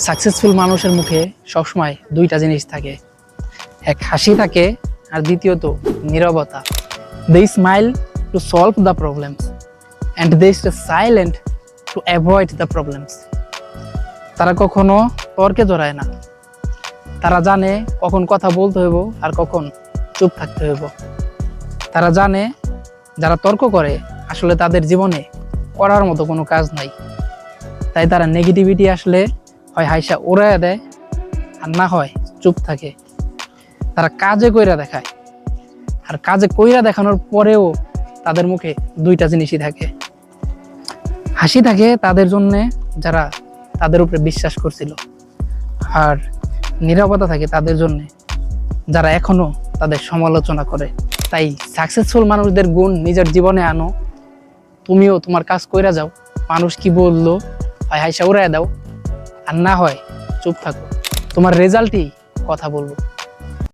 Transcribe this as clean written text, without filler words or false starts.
Successful মানুষের মুখে সবসময় দুইটা জিনিস থাকে, এক হাসি থাকে আর দ্বিতীয়ত নীরবতা। They smile to solve the problems and they stay silent to avoid the problems. তারা কখনো তর্কে জড়ায় না, তারা জানে কখন কথা বলতে হইব আর কখন চুপ থাকতে হইব। তারা জানে যারা তর্ক করে আসলে তাদের জীবনে করার মতো কোনো কাজ নাই, তাই তারা নেগেটিভিটি আসলে হয় হাইসা উড়াইয়া দেয় আর না হয় চুপ থাকে। তারা কাজে কইরা দেখায়, আর কাজে কইরা দেখানোর পরেও তাদের মুখে দুইটা জিনিসই থাকে, হাসি থাকে তাদের জন্যে যারা তাদের উপরে বিশ্বাস করছিল, আর নীরবতা থাকে তাদের জন্যে যারা এখনো তাদের সমালোচনা করে। তাই সাকসেসফুল মানুষদের গুণ নিজের জীবনে আনো, তুমিও তোমার কাজ কইরা যাও, মানুষ কি বললো হয় হাইসা উড়াইয়া দাও আর না হয় চুপ থাকো, তোমার রেজাল্টই কথা বলবো।